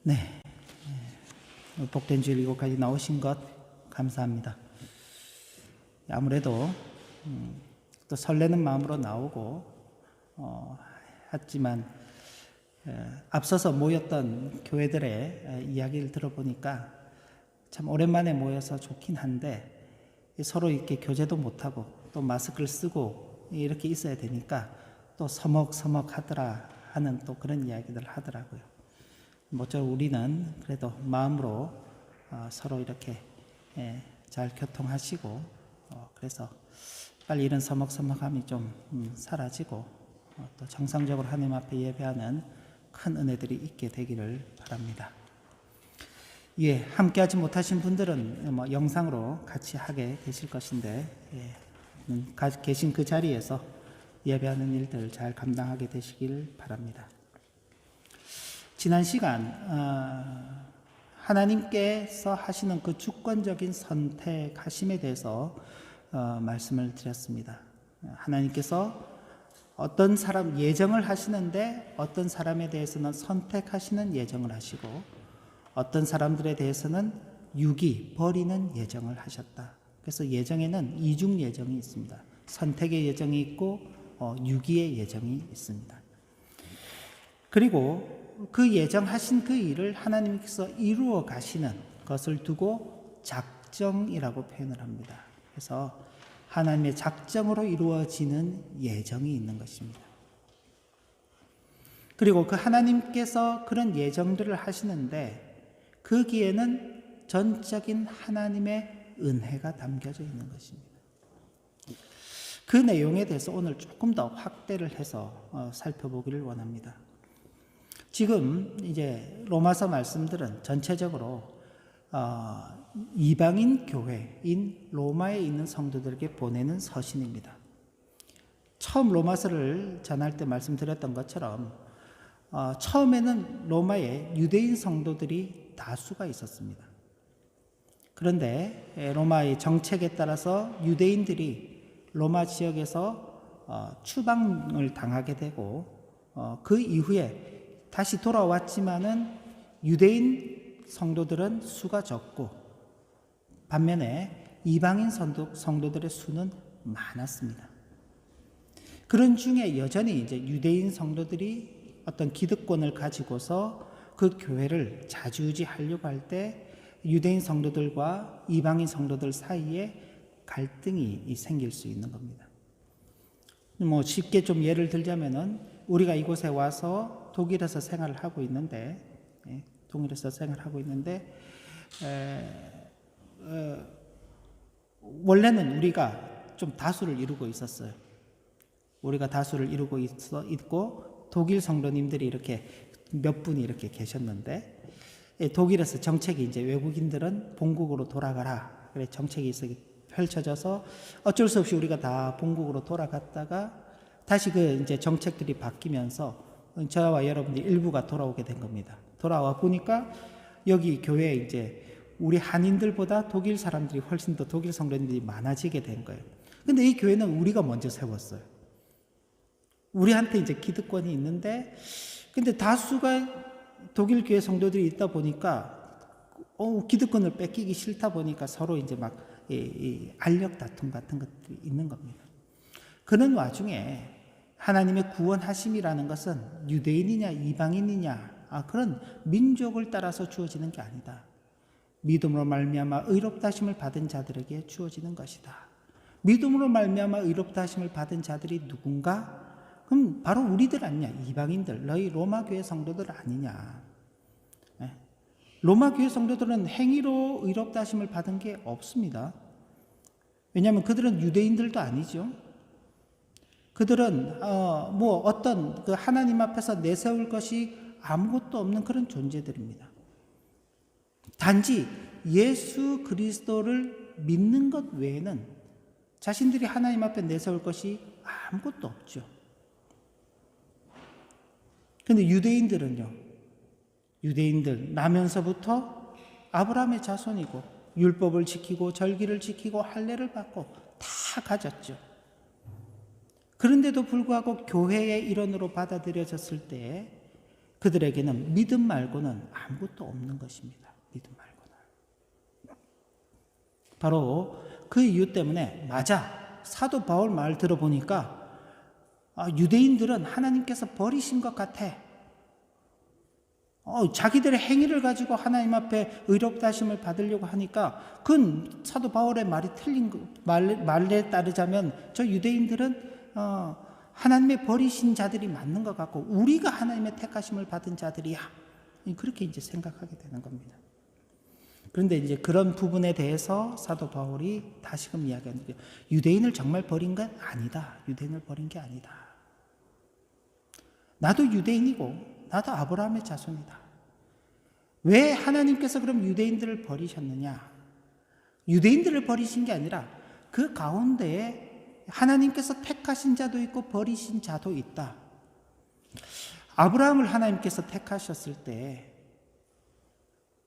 네, 복된 주일 이곳까지 나오신 것 감사합니다. 아무래도 또 설레는 마음으로 나오고 했지만 앞서서 모였던 교회들의 이야기를 들어보니까 참 오랜만에 모여서 좋긴 한데 서로 이렇게 교제도 못하고 또 마스크를 쓰고 이렇게 있어야 되니까 또 서먹서먹하더라 하는 또 그런 이야기들을 하더라고요. 모쪼록 우리는 그래도 마음으로 서로 이렇게 잘 교통하시고 그래서 빨리 이런 서먹서먹함이 좀 사라지고 또 정상적으로 하나님 앞에 예배하는 큰 은혜들이 있게 되기를 바랍니다. 예, 함께하지 못하신 분들은 영상으로 같이 하게 되실 것인데 계신 그 자리에서 예배하는 일들 잘 감당하게 되시길 바랍니다. 지난 시간 하나님께서 하시는 그 주권적인 선택하심에 대해서 말씀을 드렸습니다. 하나님께서 어떤 사람 예정을 하시는데 어떤 사람에 대해서는 선택하시는 예정을 하시고 어떤 사람들에 대해서는 유기, 버리는 예정을 하셨다. 그래서 예정에는 이중 예정이 있습니다. 선택의 예정이 있고 유기의 예정이 있습니다. 그리고 그 예정하신 그 일을 하나님께서 이루어 가시는 것을 두고 작정이라고 표현을 합니다. 그래서 하나님의 작정으로 이루어지는 예정이 있는 것입니다. 그리고 그 하나님께서 그런 예정들을 하시는데 거기에는 전적인 하나님의 은혜가 담겨져 있는 것입니다. 그 내용에 대해서 오늘 조금 더 확대를 해서 살펴보기를 원합니다. 지금 이제 로마서 말씀들은 전체적으로 이방인 교회인 로마에 있는 성도들에게 보내는 서신입니다. 처음 로마서를 전할 때 말씀드렸던 것처럼 처음에는 로마에 유대인 성도들이 다수가 있었습니다. 그런데 로마의 정책에 따라서 유대인들이 로마 지역에서 추방을 당하게 되고 그 이후에 다시 돌아왔지만은 유대인 성도들은 수가 적고 반면에 이방인 성도들의 수는 많았습니다. 그런 중에 여전히 이제 유대인 성도들이 어떤 기득권을 가지고서 그 교회를 자주지하려고 할 때 유대인 성도들과 이방인 성도들 사이에 갈등이 생길 수 있는 겁니다. 쉽게 좀 예를 들자면은 우리가 이곳에 와서 독일에서 생활을 하고 있는데 원래는 우리가 좀 다수를 이루고 있었어요. 우리가 다수를 이루고 있고 독일 성도님들이 이렇게 몇 분이 이렇게 계셨는데 독일에서 정책이 이제 외국인들은 본국으로 돌아가라. 그래 정책이 펼쳐져서 어쩔 수 없이 우리가 다 본국으로 돌아갔다가 다시 그 이제 정책들이 바뀌면서 저와 여러분들 일부가 돌아오게 된 겁니다. 돌아와 보니까 여기 교회에 이제 우리 한인들보다 독일 사람들이 훨씬 더 독일 성도님들이 많아지게 된 거예요. 근데 이 교회는 우리가 먼저 세웠어요. 우리한테 이제 기득권이 있는데 근데 다수가 독일 교회 성도들이 있다 보니까 기득권을 뺏기기 싫다 보니까 서로 이제 막 알력 다툼 같은 것들이 있는 겁니다. 그런 와중에 하나님의 구원하심이라는 것은 유대인이냐 이방인이냐 그런 민족을 따라서 주어지는 게 아니다. 믿음으로 말미암아 의롭다 하심을 받은 자들에게 주어지는 것이다. 믿음으로 말미암아 의롭다 하심을 받은 자들이 누군가? 그럼 바로 우리들 아니냐? 이방인들, 너희 로마 교회 성도들 아니냐? 로마 교회 성도들은 행위로 의롭다 하심을 받은 게 없습니다. 왜냐하면 그들은 유대인들도 아니죠. 그들은 어떤 그 하나님 앞에서 내세울 것이 아무것도 없는 그런 존재들입니다. 단지 예수 그리스도를 믿는 것 외에는 자신들이 하나님 앞에 내세울 것이 아무것도 없죠. 그런데 유대인들 나면서부터 아브라함의 자손이고 율법을 지키고 절기를 지키고 할례를 받고 다 가졌죠. 그런데도 불구하고 교회의 일원으로 받아들여졌을 때 그들에게는 믿음 말고는 아무것도 없는 것입니다. 믿음 말고는. 바로 그 이유 때문에 맞아. 사도 바울 말 들어보니까 유대인들은 하나님께서 버리신 것 같아. 자기들의 행위를 가지고 하나님 앞에 의롭다 하심을 받으려고 하니까 그건 사도 바울의 말이 틀린 말에 따르자면 저 유대인들은 하나님의 버리신 자들이 맞는 것 같고 우리가 하나님의 택하심을 받은 자들이야. 그렇게 이제 생각하게 되는 겁니다. 그런데 이제 그런 부분에 대해서 사도 바울이 다시금 이야기하는 게 유대인을 정말 버린 건 아니다. 유대인을 버린 게 아니다. 나도 유대인이고 나도 아브라함의 자손이다. 왜 하나님께서 그럼 유대인들을 버리셨느냐? 유대인들을 버리신 게 아니라 그 가운데에 하나님께서 택하신 자도 있고 버리신 자도 있다. 아브라함을 하나님께서 택하셨을 때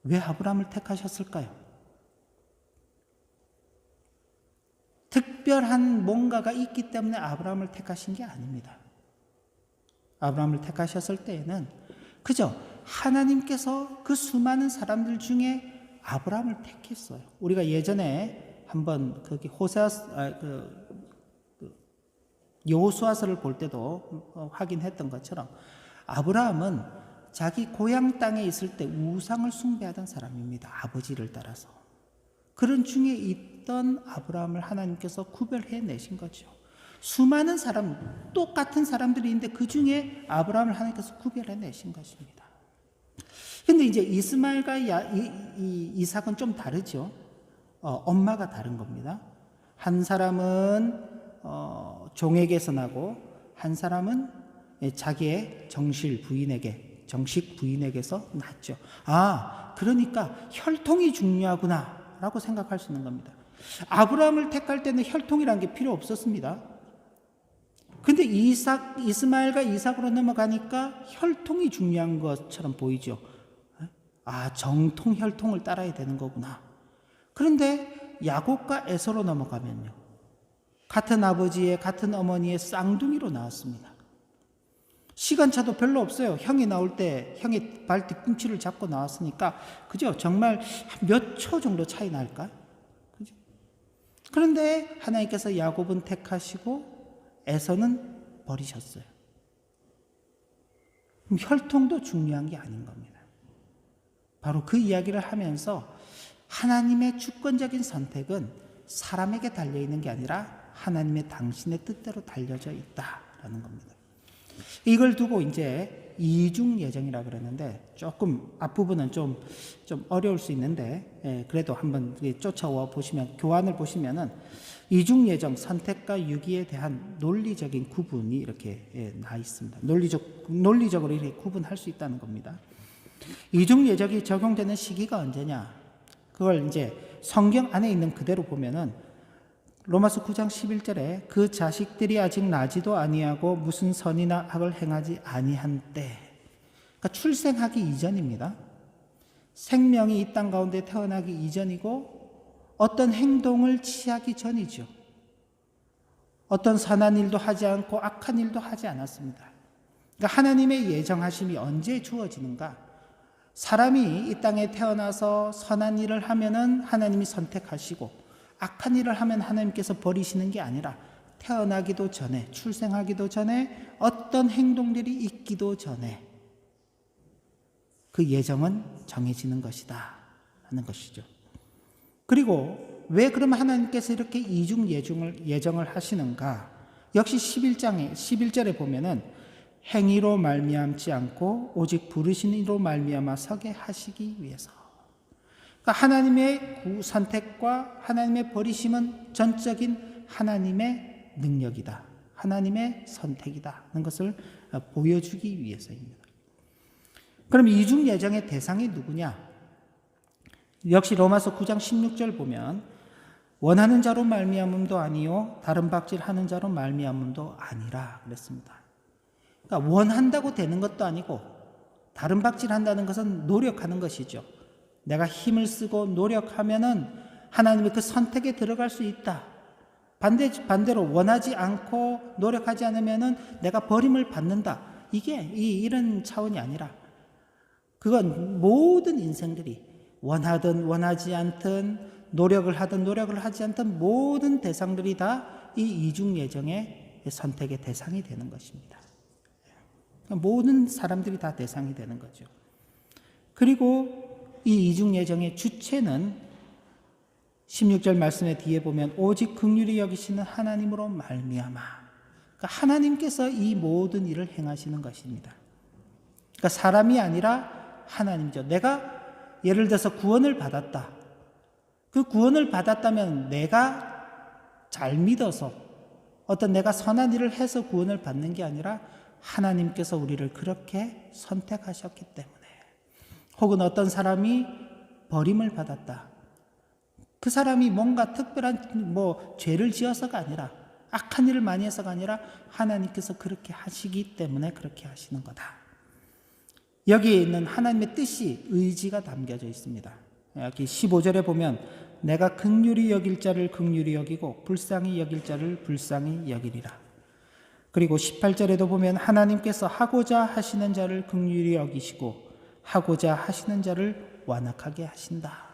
왜 아브라함을 택하셨을까요? 특별한 뭔가가 있기 때문에 아브라함을 택하신 게 아닙니다. 아브라함을 택하셨을 때에는 그저 하나님께서 그 수많은 사람들 중에 아브라함을 택했어요. 우리가 예전에 한번 거기 여호수아서를 볼 때도 확인했던 것처럼 아브라함은 자기 고향 땅에 있을 때 우상을 숭배하던 사람입니다. 아버지를 따라서. 그런 중에 있던 아브라함을 하나님께서 구별해 내신 거죠. 수많은 사람, 똑같은 사람들이 있는데 그 중에 아브라함을 하나님께서 구별해 내신 것입니다. 근데 이제 이스마엘과 이삭은 좀 다르죠. 엄마가 다른 겁니다. 한 사람은 종에게서 나고 한 사람은 자기의 정식 부인에게서 낳았죠. 그러니까 혈통이 중요하구나 라고 생각할 수 있는 겁니다. 아브라함을 택할 때는 혈통이라는 게 필요 없었습니다. 근데 이스마엘과 이삭으로 넘어가니까 혈통이 중요한 것처럼 보이죠. 정통 혈통을 따라야 되는 거구나. 그런데 야곱과 에서로 넘어가면요. 같은 아버지의 같은 어머니의 쌍둥이로 나왔습니다. 시간차도 별로 없어요. 형이 나올 때 형이 발 뒤꿈치를 잡고 나왔으니까 그죠? 정말 몇 초 정도 차이 날까? 그죠? 그런데 하나님께서 야곱은 택하시고 에서는 버리셨어요. 그럼 혈통도 중요한 게 아닌 겁니다. 바로 그 이야기를 하면서 하나님의 주권적인 선택은 사람에게 달려있는 게 아니라 하나님의 당신의 뜻대로 달려져 있다라는 겁니다. 이걸 두고 이제 이중 예정이라 그러는데 조금 앞부분은 좀 어려울 수 있는데 그래도 한번 쫓아와 보시면 교환을 보시면은 이중 예정 선택과 유기에 대한 논리적인 구분이 이렇게 나 있습니다. 논리적으로 이렇게 구분할 수 있다는 겁니다. 이중 예정이 적용되는 시기가 언제냐? 그걸 이제 성경 안에 있는 그대로 보면은 로마서 9장 11절에 그 자식들이 아직 나지도 아니하고 무슨 선이나 악을 행하지 아니한 때, 그러니까 출생하기 이전입니다. 생명이 이 땅 가운데 태어나기 이전이고 어떤 행동을 취하기 전이죠. 어떤 선한 일도 하지 않고 악한 일도 하지 않았습니다. 그러니까 하나님의 예정하심이 언제 주어지는가? 사람이 이 땅에 태어나서 선한 일을 하면은 하나님이 선택하시고 악한 일을 하면 하나님께서 버리시는 게 아니라 태어나기도 전에, 출생하기도 전에, 어떤 행동들이 있기도 전에 그 예정은 정해지는 것이다 하는 것이죠. 그리고 왜 그러면 하나님께서 이렇게 이중 예정을 하시는가? 역시 11절에 보면은 행위로 말미암지 않고 오직 부르신 이로 말미암아 서게 하시기 위해서. 그러니까 하나님의 선택과 하나님의 버리심은 전적인 하나님의 능력이다. 하나님의 선택이다 하는 것을 보여주기 위해서입니다. 그럼 이중 예정의 대상이 누구냐? 역시 로마서 9장 16절 보면 원하는 자로 말미암음도 아니요 다른 박질하는 자로 말미암음도 아니라 그랬습니다. 그러니까 원한다고 되는 것도 아니고 다른 박질한다는 것은 노력하는 것이죠. 내가 힘을 쓰고 노력하면은 하나님의 그 선택에 들어갈 수 있다. 반대로 원하지 않고 노력하지 않으면은 내가 버림을 받는다. 이게 이런 차원이 아니라 그건 모든 인생들이 원하든 원하지 않든 노력을 하든 노력을 하지 않든 모든 대상들이 다 이 이중 예정의 선택의 대상이 되는 것입니다. 모든 사람들이 다 대상이 되는 거죠. 그리고 이 이중 예정의 주체는 16절 말씀의 뒤에 보면 오직 긍휼히 여기시는 하나님으로 말미암아. 그러니까 하나님께서 이 모든 일을 행하시는 것입니다. 그러니까 사람이 아니라 하나님이죠. 내가 예를 들어서 구원을 받았다. 그 구원을 받았다면 내가 잘 믿어서 어떤 내가 선한 일을 해서 구원을 받는 게 아니라 하나님께서 우리를 그렇게 선택하셨기 때문에, 혹은 어떤 사람이 버림을 받았다. 그 사람이 뭔가 특별한 죄를 지어서가 아니라, 악한 일을 많이 해서가 아니라 하나님께서 그렇게 하시기 때문에 그렇게 하시는 거다. 여기에 있는 하나님의 뜻이, 의지가 담겨져 있습니다. 여기 15절에 보면 내가 긍휼히 여길 자를 긍휼히 여기고 불쌍히 여길 자를 불쌍히 여기리라. 그리고 18절에도 보면 하나님께서 하고자 하시는 자를 긍휼히 여기시고 하고자 하시는 자를 완악하게 하신다.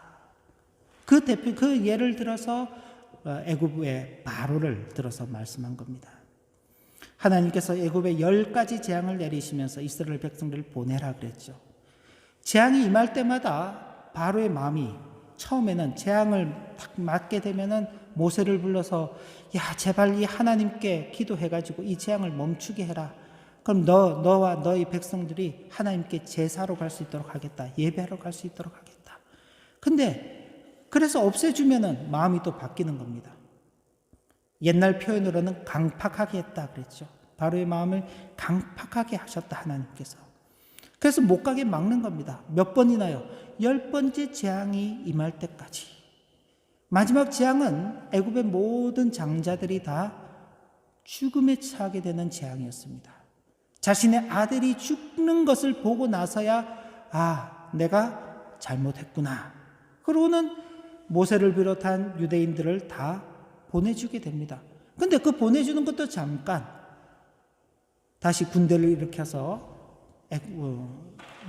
그 예를 들어서 애굽의 바로를 들어서 말씀한 겁니다. 하나님께서 애굽에 10가지 재앙을 내리시면서 이스라엘 백성들을 보내라 그랬죠. 재앙이 임할 때마다 바로의 마음이, 처음에는 재앙을 딱 맞게 되면은 모세를 불러서 야, 제발 이 하나님께 기도해가지고 이 재앙을 멈추게 해라. 그럼 너와 너희 백성들이 하나님께 제사로 갈 수 있도록 하겠다. 예배하러 갈 수 있도록 하겠다. 근데 그래서 없애주면은 마음이 또 바뀌는 겁니다. 옛날 표현으로는 강팍하게 했다 그랬죠. 바로의 마음을 강팍하게 하셨다 하나님께서. 그래서 못 가게 막는 겁니다. 몇 번이나요? 10번째 재앙이 임할 때까지. 마지막 재앙은 애굽의 모든 장자들이 다 죽음에 처하게 되는 재앙이었습니다. 자신의 아들이 죽는 것을 보고 나서야 내가 잘못했구나. 그러고는 모세를 비롯한 유대인들을 다 보내주게 됩니다. 근데 그 보내주는 것도 잠깐, 다시 군대를 일으켜서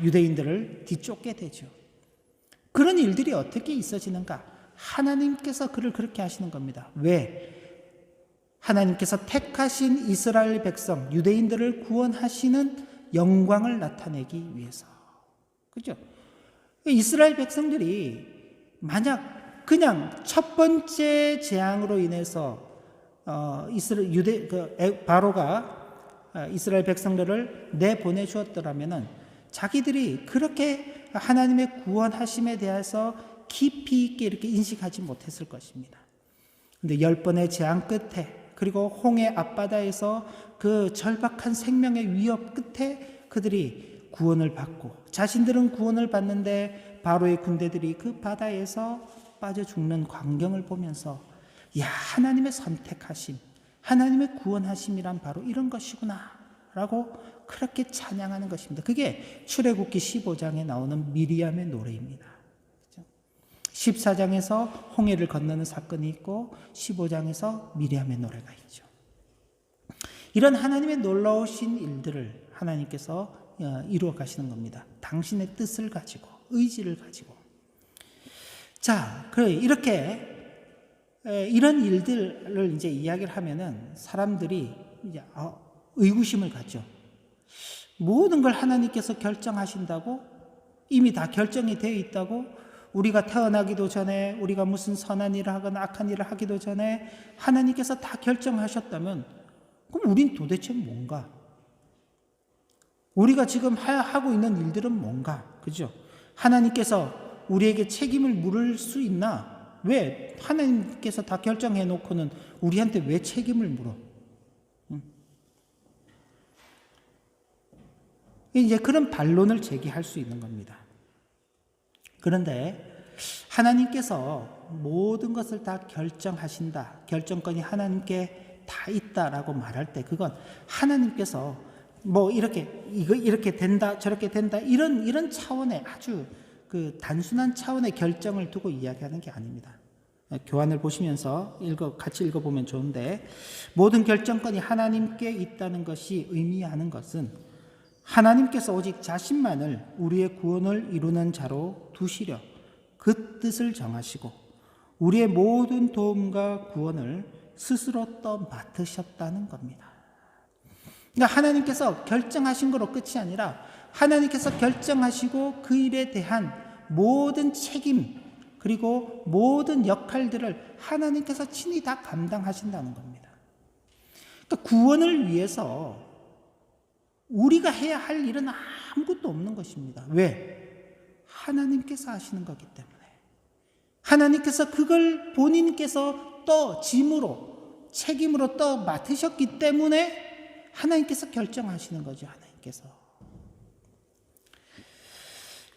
유대인들을 뒤쫓게 되죠. 그런 일들이 어떻게 있어지는가? 하나님께서 그를 그렇게 하시는 겁니다. 왜? 하나님께서 택하신 이스라엘 백성, 유대인들을 구원하시는 영광을 나타내기 위해서. 그죠? 이스라엘 백성들이 만약 그냥 첫 번째 재앙으로 인해서 바로가 이스라엘 백성들을 내보내 주었더라면은 자기들이 그렇게 하나님의 구원하심에 대해서 깊이 있게 이렇게 인식하지 못했을 것입니다. 근데 10번의 재앙 끝에, 그리고 홍해 앞바다에서 그 절박한 생명의 위협 끝에 그들이 구원을 받고, 자신들은 구원을 받는데 바로의 군대들이 그 바다에서 빠져 죽는 광경을 보면서 야, 하나님의 선택하심, 하나님의 구원하심이란 바로 이런 것이구나 라고 그렇게 찬양하는 것입니다. 그게 출애굽기 15장에 나오는 미리암의 노래입니다. 14장에서 홍해를 건너는 사건이 있고 15장에서 미리암의 노래가 있죠. 이런 하나님의 놀라우신 일들을 하나님께서 이루어 가시는 겁니다. 당신의 뜻을 가지고, 의지를 가지고. 자, 이렇게 이런 일들을 이제 이야기를 하면은 사람들이 이제 의구심을 갖죠. 모든 걸 하나님께서 결정하신다고? 이미 다 결정이 되어 있다고? 우리가 태어나기도 전에, 우리가 무슨 선한 일을 하거나 악한 일을 하기도 전에 하나님께서 다 결정하셨다면 그럼 우린 도대체 뭔가? 우리가 지금 하고 있는 일들은 뭔가? 그죠? 하나님께서 우리에게 책임을 물을 수 있나? 왜? 하나님께서 다 결정해 놓고는 우리한테 왜 책임을 물어? 이제 그런 반론을 제기할 수 있는 겁니다. 그런데 하나님께서 모든 것을 다 결정하신다, 결정권이 하나님께 다 있다라고 말할 때 그건 하나님께서 이렇게 된다, 저렇게 된다, 이런 차원의 아주 그 단순한 차원의 결정을 두고 이야기하는 게 아닙니다. 교환을 보시면서 같이 읽어보면 좋은데, 모든 결정권이 하나님께 있다는 것이 의미하는 것은 하나님께서 오직 자신만을 우리의 구원을 이루는 자로 두시려 그 뜻을 정하시고 우리의 모든 도움과 구원을 스스로 맡으셨다는 겁니다. 그러니까 하나님께서 결정하신 거로 끝이 아니라 하나님께서 결정하시고 그 일에 대한 모든 책임 그리고 모든 역할들을 하나님께서 친히 다 감당하신다는 겁니다. 그러니까 구원을 위해서 우리가 해야 할 일은 아무것도 없는 것입니다. 왜? 하나님께서 하시는 거기 때문에. 하나님께서 그걸 본인께서 또 짐으로 책임으로 또 맡으셨기 때문에 하나님께서 결정하시는 거죠. 하나님께서.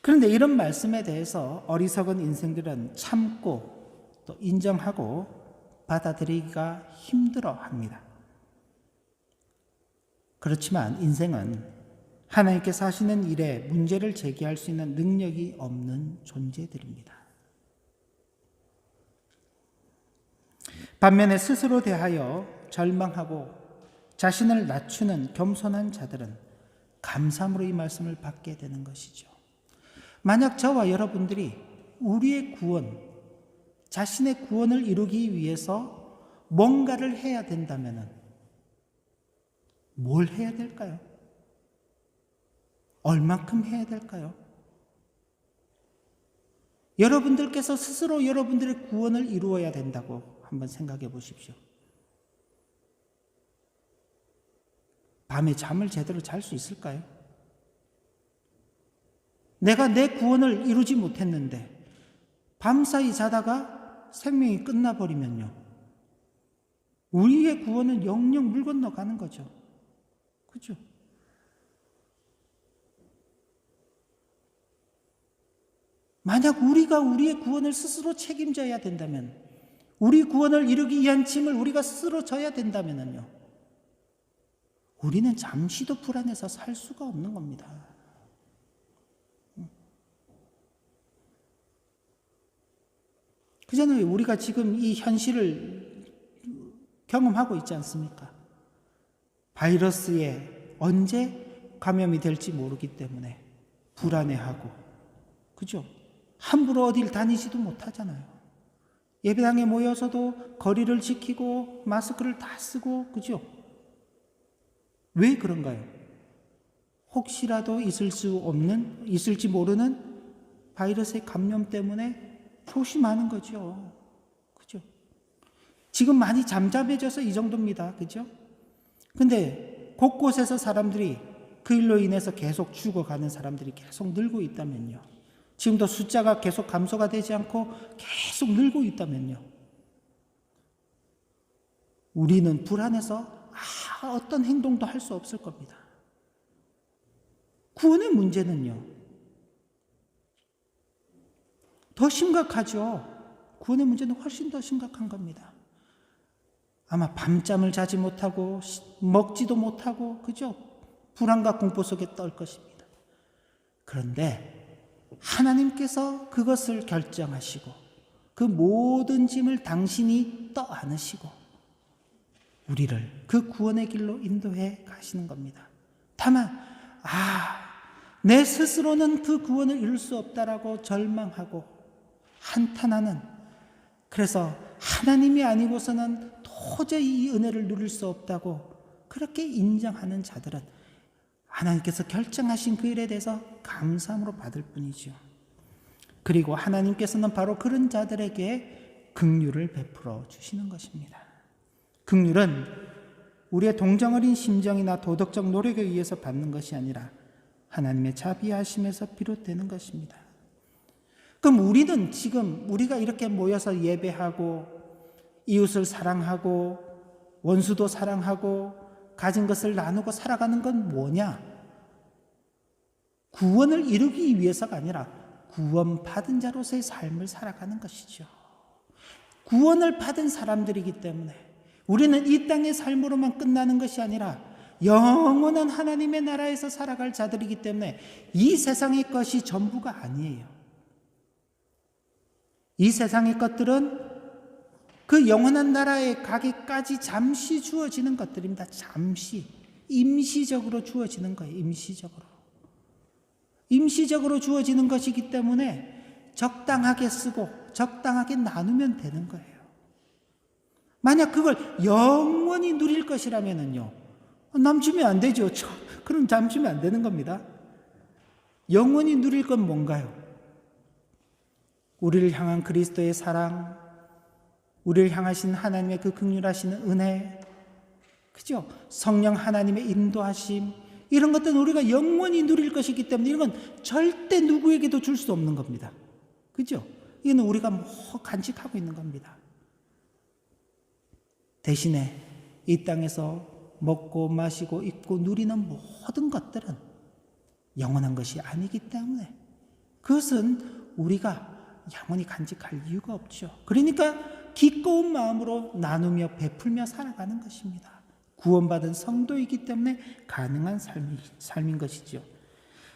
그런데 이런 말씀에 대해서 어리석은 인생들은 참고 또 인정하고 받아들이기가 힘들어합니다. 그렇지만 인생은 하나님께서 하시는 일에 문제를 제기할 수 있는 능력이 없는 존재들입니다. 반면에 스스로 대하여 절망하고 자신을 낮추는 겸손한 자들은 감사함으로 이 말씀을 받게 되는 것이죠. 만약 저와 여러분들이 우리의 구원, 자신의 구원을 이루기 위해서 뭔가를 해야 된다면 뭘 해야 될까요? 얼만큼 해야 될까요? 여러분들께서 스스로 여러분들의 구원을 이루어야 된다고 한번 생각해 보십시오. 밤에 잠을 제대로 잘 수 있을까요? 내가 내 구원을 이루지 못했는데 밤사이 자다가 생명이 끝나버리면요. 우리의 구원은 영영 물 건너가는 거죠. 그렇죠? 만약 우리가 우리의 구원을 스스로 책임져야 된다면, 우리 구원을 이루기 위한 짐을 우리가 스스로 져야 된다면요, 우리는 잠시도 불안해서 살 수가 없는 겁니다. 그잖아요. 우리가 지금 이 현실을 경험하고 있지 않습니까? 바이러스에 언제 감염이 될지 모르기 때문에 불안해하고, 그죠? 함부로 어딜 다니지도 못하잖아요. 예배당에 모여서도 거리를 지키고 마스크를 다 쓰고, 그죠? 왜 그런가요? 혹시라도 있을지 모르는 바이러스의 감염 때문에 조심하는 거죠. 그죠? 지금 많이 잠잠해져서 이 정도입니다. 그죠? 근데 곳곳에서 사람들이 그 일로 인해서 계속 죽어가는 사람들이 계속 늘고 있다면요. 지금도 숫자가 계속 감소가 되지 않고 계속 늘고 있다면요. 우리는 불안해서 어떤 행동도 할 수 없을 겁니다. 구원의 문제는요, 더 심각하죠. 구원의 문제는 훨씬 더 심각한 겁니다. 아마 밤잠을 자지 못하고 먹지도 못하고, 그죠? 불안과 공포 속에 떨 것입니다. 그런데 하나님께서 그것을 결정하시고 그 모든 짐을 당신이 떠안으시고 우리를 그 구원의 길로 인도해 가시는 겁니다. 다만 내 스스로는 그 구원을 이룰 수 없다라고 절망하고 한탄하는, 그래서 하나님이 아니고서는 도저히 이 은혜를 누릴 수 없다고 그렇게 인정하는 자들은 하나님께서 결정하신 그 일에 대해서 감사함으로 받을 뿐이죠. 그리고 하나님께서는 바로 그런 자들에게 긍휼을 베풀어 주시는 것입니다. 긍휼은 우리의 동정어린 심정이나 도덕적 노력에 의해서 받는 것이 아니라 하나님의 자비하심에서 비롯되는 것입니다. 그럼 우리는 지금 우리가 이렇게 모여서 예배하고 이웃을 사랑하고 원수도 사랑하고 가진 것을 나누고 살아가는 건 뭐냐? 구원을 이루기 위해서가 아니라 구원받은 자로서의 삶을 살아가는 것이죠. 구원을 받은 사람들이기 때문에 우리는 이 땅의 삶으로만 끝나는 것이 아니라 영원한 하나님의 나라에서 살아갈 자들이기 때문에 이 세상의 것이 전부가 아니에요. 이 세상의 것들은 그 영원한 나라에 가기까지 잠시 주어지는 것들입니다. 잠시. 임시적으로 주어지는 거예요. 임시적으로 주어지는 것이기 때문에 적당하게 쓰고 적당하게 나누면 되는 거예요. 만약 그걸 영원히 누릴 것이라면요, 남주면 안 되죠. 그럼 남주면 안 되는 겁니다. 영원히 누릴 건 뭔가요? 우리를 향한 그리스도의 사랑, 우리를 향하신 하나님의 그 긍휼하신 은혜, 그죠? 성령 하나님의 인도하심, 이런 것들은 우리가 영원히 누릴 것이기 때문에 이런 건 절대 누구에게도 줄 수 없는 겁니다. 그죠? 이거는 우리가 간직하고 있는 겁니다. 대신에 이 땅에서 먹고 마시고 입고 누리는 모든 것들은 영원한 것이 아니기 때문에 그것은 우리가 영원히 간직할 이유가 없죠. 그러니까 기꺼운 마음으로 나누며 베풀며 살아가는 것입니다. 구원받은 성도이기 때문에 가능한 삶인 것이죠.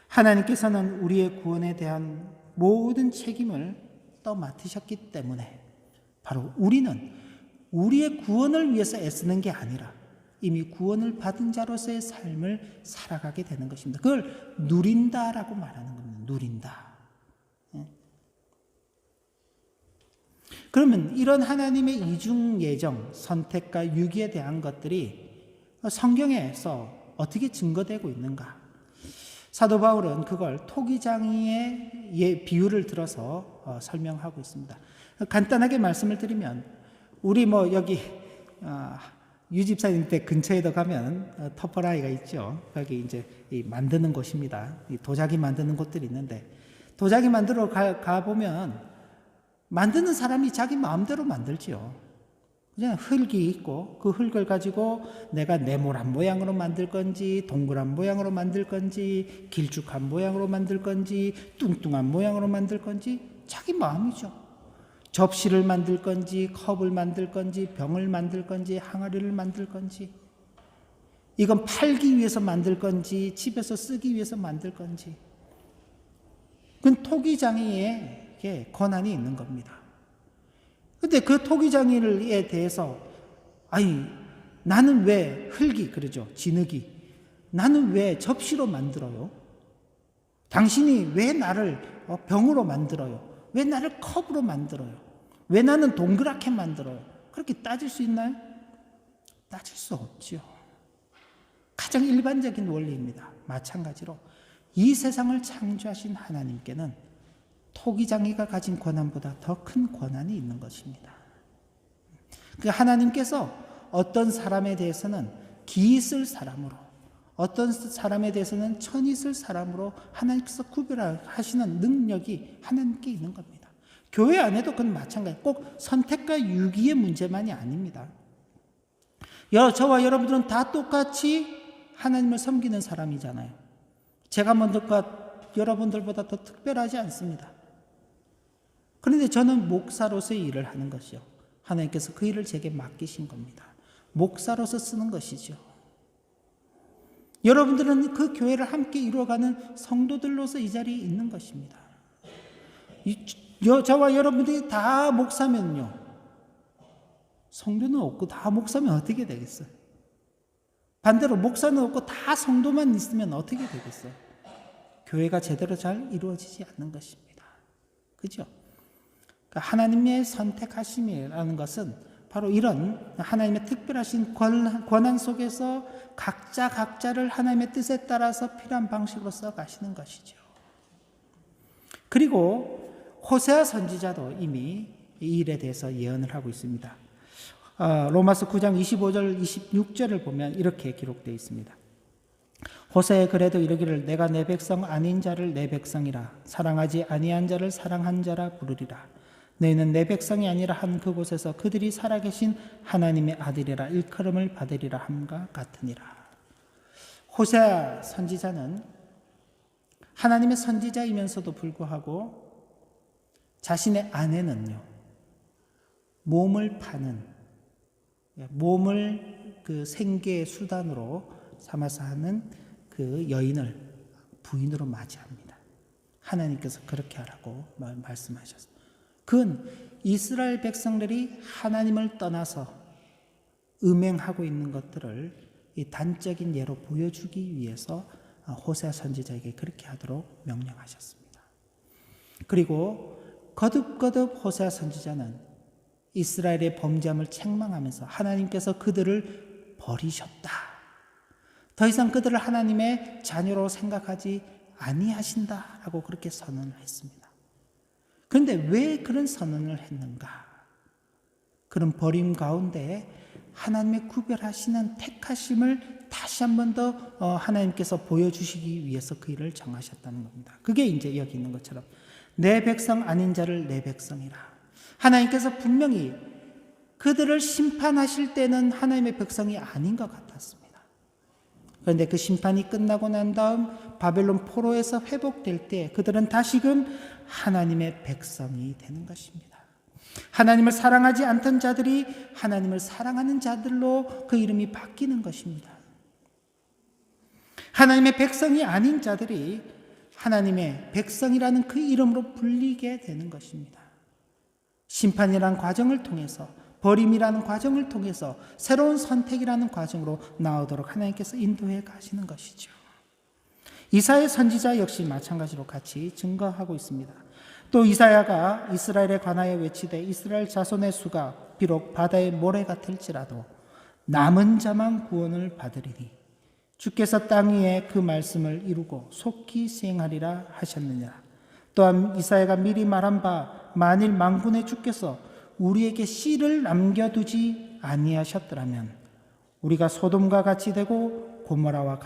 하나님께서는 우리의 구원에 대한 모든 책임을 떠맡으셨기 때문에 바로 우리는 우리의 구원을 위해서 애쓰는 게 아니라 이미 구원을 받은 자로서의 삶을 살아가게 되는 것입니다. 그걸 누린다라고 말하는 겁니다. 누린다. 그러면 이런 하나님의 이중 예정, 선택과 유기에 대한 것들이 성경에서 어떻게 증거되고 있는가? 사도 바울은 그걸 토기장이의 비유를 들어서 설명하고 있습니다. 간단하게 말씀을 드리면 우리 여기 유 집사님 댁 근처에도 가면 터퍼라이가 있죠. 거기 이제 만드는 곳입니다. 도자기 만드는 곳들이 있는데 도자기 만들러 가 보면 만드는 사람이 자기 마음대로 만들지요. 그냥 흙이 있고 그 흙을 가지고 내가 네모난 모양으로 만들 건지 동그란 모양으로 만들 건지 길쭉한 모양으로 만들 건지 뚱뚱한 모양으로 만들 건지 자기 마음이죠. 접시를 만들 건지 컵을 만들 건지 병을 만들 건지 항아리를 만들 건지 이건 팔기 위해서 만들 건지 집에서 쓰기 위해서 만들 건지 그건 토기장이의 권한이 있는 겁니다. 근데 그 토기장이에 대해서 나는 왜 흙이 그러죠. 진흙이 나는 왜 접시로 만들어요? 당신이 왜 나를 병으로 만들어요? 왜 나를 컵으로 만들어요? 왜 나는 동그랗게 만들어요? 그렇게 따질 수 있나요? 따질 수 없죠. 가장 일반적인 원리입니다. 마찬가지로 이 세상을 창조하신 하나님께는 토기장이가 가진 권한보다 더 큰 권한이 있는 것입니다. 하나님께서 어떤 사람에 대해서는 기 있을 사람으로 어떤 사람에 대해서는 천이 있을 사람으로 하나님께서 구별하시는 능력이 하나님께 있는 겁니다. 교회 안에도 그건 마찬가지. 꼭 선택과 유기의 문제만이 아닙니다. 저와 여러분들은 다 똑같이 하나님을 섬기는 사람이잖아요. 제가 여러분들보다 더 특별하지 않습니다. 그런데 저는 목사로서의 일을 하는 것이요. 하나님께서 그 일을 제게 맡기신 겁니다. 목사로서 쓰는 것이죠. 여러분들은 그 교회를 함께 이루어가는 성도들로서 이 자리에 있는 것입니다. 저와 여러분들이 다 목사면요. 성도는 없고 다 목사면 어떻게 되겠어요? 반대로 목사는 없고 다 성도만 있으면 어떻게 되겠어요? 교회가 제대로 잘 이루어지지 않는 것입니다. 그죠? 하나님의 선택하심이라는 것은 바로 이런 하나님의 특별하신 권한 속에서 각자를 하나님의 뜻에 따라서 필요한 방식으로 써가시는 것이죠. 그리고 호세아 선지자도 이미 이 일에 대해서 예언을 하고 있습니다. 로마서 9장 25절 26절을 보면 이렇게 기록되어 있습니다. 호세에 그래도 이르기를 내가 내 백성 아닌 자를 내 백성이라 사랑하지 아니한 자를 사랑한 자라 부르리라. 너희는 내 백성이 아니라 한 그곳에서 그들이 살아계신 하나님의 아들이라 일컬음을 받으리라 함과 같으니라. 호세아 선지자는 하나님의 선지자이면서도 불구하고 자신의 아내는요, 몸을 파는, 몸을 그 생계의 수단으로 삼아서 하는 그 여인을 부인으로 맞이합니다. 하나님께서 그렇게 하라고 말씀하셨습니다. 그건 이스라엘 백성들이 하나님을 떠나서 음행하고 있는 것들을 이 단적인 예로 보여주기 위해서 호세아 선지자에게 그렇게 하도록 명령하셨습니다. 그리고 거듭거듭 호세아 선지자는 이스라엘의 범죄함을 책망하면서 하나님께서 그들을 버리셨다, 더 이상 그들을 하나님의 자녀로 생각하지 아니하신다라고 그렇게 선언을 했습니다. 그런데 왜 그런 선언을 했는가? 그런 버림 가운데 하나님의 구별하시는 택하심을 다시 한 번 더 하나님께서 보여주시기 위해서 그 일을 정하셨다는 겁니다. 그게 이제 여기 있는 것처럼 내 백성 아닌 자를 내 백성이라. 하나님께서 분명히 그들을 심판하실 때는 하나님의 백성이 아닌 것 같았습니다. 그런데 그 심판이 끝나고 난 다음 바벨론 포로에서 회복될 때 그들은 다시금 하나님의 백성이 되는 것입니다. 하나님을 사랑하지 않던 자들이 하나님을 사랑하는 자들로 그 이름이 바뀌는 것입니다. 하나님의 백성이 아닌 자들이 하나님의 백성이라는 그 이름으로 불리게 되는 것입니다. 심판이라는 과정을 통해서, 버림이라는 과정을 통해서 새로운 선택이라는 과정으로 나오도록 하나님께서 인도해 가시는 것이죠. 이사야 선지자 역시 마찬가지로 같이 증거하고 있습니다. 또 이사야가 이스라엘에 관하여 외치되 이스라엘 자손의 수가 비록 바다의 모래 같을지라도 남은 자만 구원을 받으리니 주께서 땅 위에 그 말씀을 이루고 속히 시행하리라 하셨느니라. 또한 이사야가 미리 말한 바 만일 만군의 주께서 우리에게 씨를 남겨두지 아니하셨더라면 우리가 소돔과 같이 되고 고모라와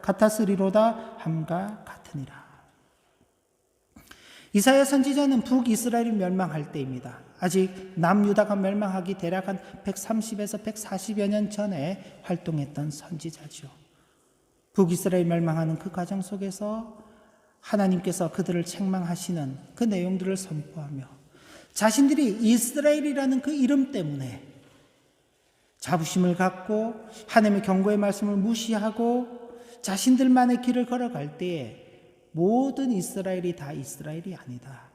같았으리로다 함과 같으니라. 이사야 선지자는 북이스라엘이 멸망할 때입니다. 아직 남유다가 멸망하기 대략 한 130에서 140여 년 전에 활동했던 선지자죠. 북이스라엘이 멸망하는 그 과정 속에서 하나님께서 그들을 책망하시는 그 내용들을 선포하며 자신들이 이스라엘이라는 그 이름 때문에 자부심을 갖고 하나님의 경고의 말씀을 무시하고 자신들만의 길을 걸어갈 때에 모든 이스라엘이 다 이스라엘이 아니다.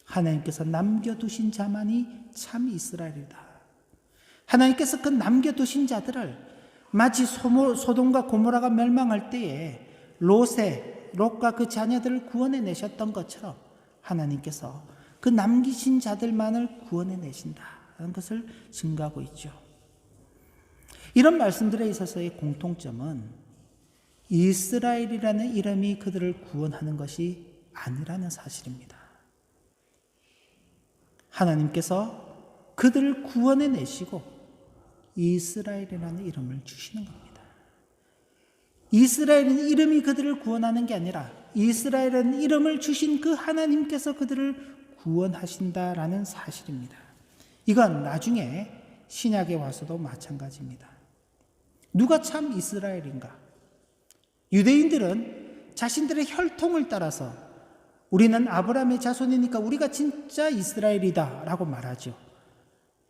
하나님께서 남겨두신 자만이 참 이스라엘이다. 하나님께서 그 남겨두신 자들을 마치 소돔과 고모라가 멸망할 때에 롯과 그 자녀들을 구원해 내셨던 것처럼 하나님께서 그 남기신 자들만을 구원해 내신다는 것을 증거하고 있죠. 이런 말씀들에 있어서의 공통점은 이스라엘이라는 이름이 그들을 구원하는 것이 아니라는 사실입니다. 하나님께서 그들을 구원해 내시고 이스라엘이라는 이름을 주시는 겁니다. 이스라엘은 이름이 그들을 구원하는 게 아니라 이스라엘은 이름을 주신 그 하나님께서 그들을 구원하신다라는 사실입니다. 이건 나중에 신약에 와서도 마찬가지입니다. 누가 참 이스라엘인가? 유대인들은 자신들의 혈통을 따라서 우리는 아브라함의 자손이니까 우리가 진짜 이스라엘이다 라고 말하죠.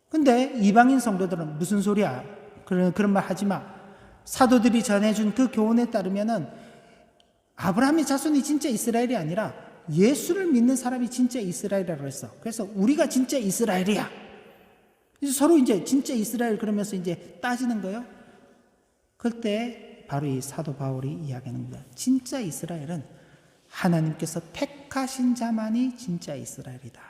근데 이방인 성도들은 무슨 소리야? 그런 말 하지 마. 사도들이 전해준 그 교훈에 따르면은 아브라함의 자손이 진짜 이스라엘이 아니라 예수를 믿는 사람이 진짜 이스라엘이라고 했어. 그래서 우리가 진짜 이스라엘이야. 서로 이제 진짜 이스라엘 그러면서 이제 따지는 거예요. 그때 바로 이 사도 바울이 이야기하는 겁니다. 진짜 이스라엘은 하나님께서 택하신 자만이 진짜 이스라엘이다.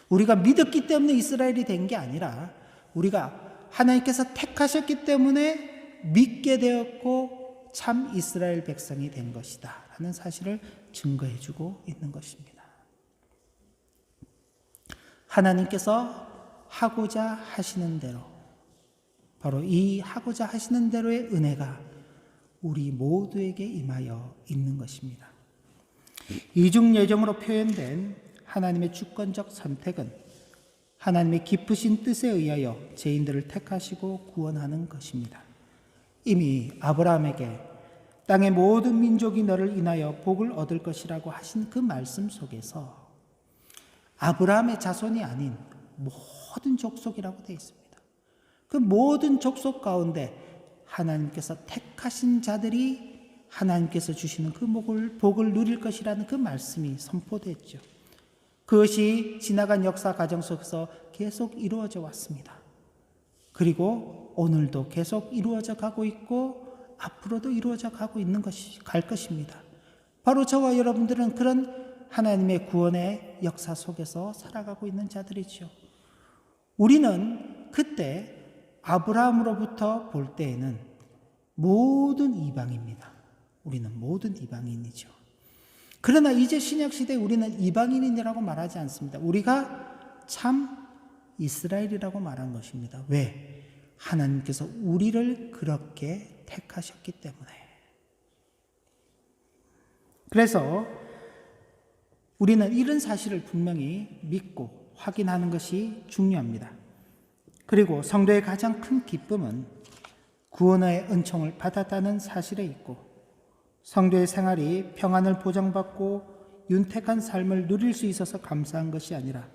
우리가 믿었기 때문에 이스라엘이 된 게 아니라 우리가 하나님께서 택하셨기 때문에 믿게 되었고 참 이스라엘 백성이 된 것이다 라는 사실을 증거해 주고 있는 것입니다. 하나님께서 하고자 하시는 대로, 바로 이 하고자 하시는 대로의 은혜가 우리 모두에게 임하여 있는 것입니다. 이중 예정으로 표현된 하나님의 주권적 선택은 하나님의 깊으신 뜻에 의하여 죄인들을 택하시고 구원하는 것입니다. 이미 아브라함에게 땅의 모든 민족이 너를 인하여 복을 얻을 것이라고 하신 그 말씀 속에서 아브라함의 자손이 아닌 모든 족속이라고 되어 있습니다. 그 모든 족속 가운데 하나님께서 택하신 자들이 하나님께서 주시는 그 복을 누릴 것이라는 그 말씀이 선포됐죠. 그것이 지나간 역사 과정 속에서 계속 이루어져 왔습니다. 그리고 오늘도 계속 이루어져 가고 있고 앞으로도 이루어져 가고 있는 갈 것입니다. 바로 저와 여러분들은 그런 하나님의 구원의 역사 속에서 살아가고 있는 자들이죠. 우리는 그때 아브라함으로부터 볼 때에는 모든 이방입니다. 우리는 모든 이방인이죠. 그러나 이제 신약시대에 우리는 이방인이라고 말하지 않습니다. 우리가 참 이스라엘이라고 말한 것입니다. 왜? 하나님께서 우리를 그렇게 택하셨기 때문에. 그래서 우리는 이런 사실을 분명히 믿고 확인하는 것이 중요합니다. 그리고 성도의 가장 큰 기쁨은 구원의 은총을 받았다는 사실에 있고, 성도의 생활이 평안을 보장받고 윤택한 삶을 누릴 수 있어서 감사한 것이 아니라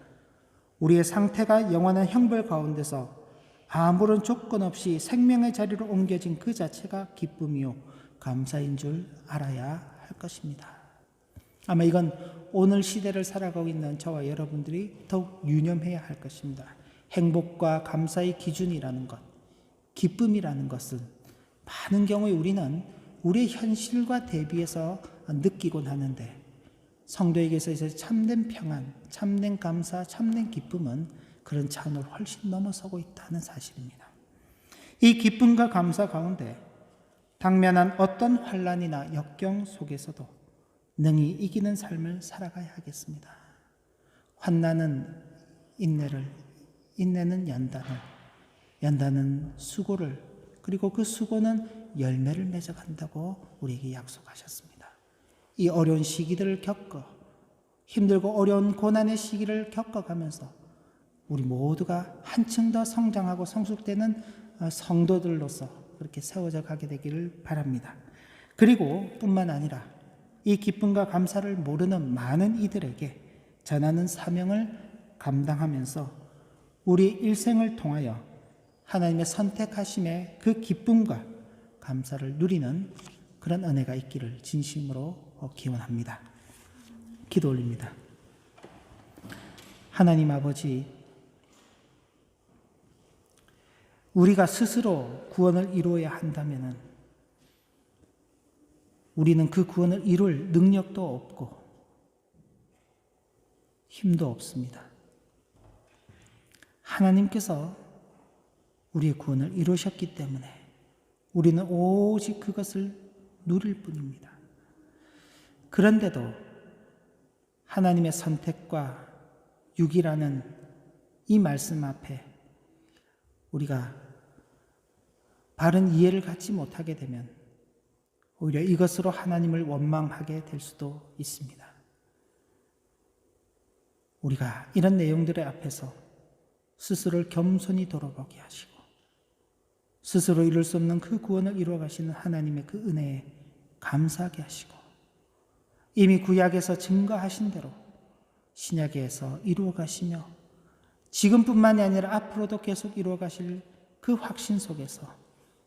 우리의 상태가 영원한 형벌 가운데서 아무런 조건 없이 생명의 자리로 옮겨진 그 자체가 기쁨이요 감사인 줄 알아야 할 것입니다. 아마 이건 오늘 시대를 살아가고 있는 저와 여러분들이 더욱 유념해야 할 것입니다. 행복과 감사의 기준이라는 것, 기쁨이라는 것은 많은 경우에 우리는 우리의 현실과 대비해서 느끼곤 하는데, 성도에게서 참된 평안, 참된 감사, 참된 기쁨은 그런 차원을 훨씬 넘어서고 있다는 사실입니다. 이 기쁨과 감사 가운데 당면한 어떤 환난이나 역경 속에서도 능히 이기는 삶을 살아가야 하겠습니다. 환난은 인내를, 인내는 연단을, 연단은 수고를, 그리고 그 수고는 열매를 맺어간다고 우리에게 약속하셨습니다. 이 어려운 시기들을 겪어, 힘들고 어려운 고난의 시기를 겪어가면서 우리 모두가 한층 더 성장하고 성숙되는 성도들로서 그렇게 세워져 가게 되기를 바랍니다. 그리고 뿐만 아니라 이 기쁨과 감사를 모르는 많은 이들에게 전하는 사명을 감당하면서 우리 일생을 통하여 하나님의 선택하심의 그 기쁨과 감사를 누리는 그런 은혜가 있기를 진심으로 기원합니다. 기도 올립니다. 하나님 아버지, 우리가 스스로 구원을 이루어야 한다면 우리는 그 구원을 이룰 능력도 없고 힘도 없습니다. 하나님께서 우리의 구원을 이루셨기 때문에 우리는 오직 그것을 누릴 뿐입니다. 그런데도 하나님의 선택과 유기라는 이 말씀 앞에 우리가 바른 이해를 갖지 못하게 되면 오히려 이것으로 하나님을 원망하게 될 수도 있습니다. 우리가 이런 내용들의 앞에서 스스로를 겸손히 돌아보게 하시고 스스로 이룰 수 없는 그 구원을 이루어 가시는 하나님의 그 은혜에 감사하게 하시고 이미 구약에서 증거하신 대로 신약에서 이루어 가시며 지금뿐만이 아니라 앞으로도 계속 이루어 가실 그 확신 속에서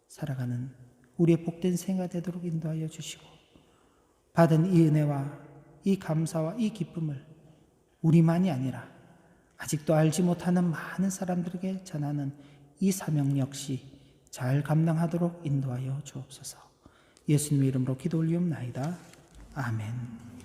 살아가는 우리의 복된 생애가 되도록 인도하여 주시고 받은 이 은혜와 이 감사와 이 기쁨을 우리만이 아니라 아직도 알지 못하는 많은 사람들에게 전하는 이 사명 역시 잘 감당하도록 인도하여 주옵소서. 예수님의 이름으로 기도 올리옵나이다. 아멘.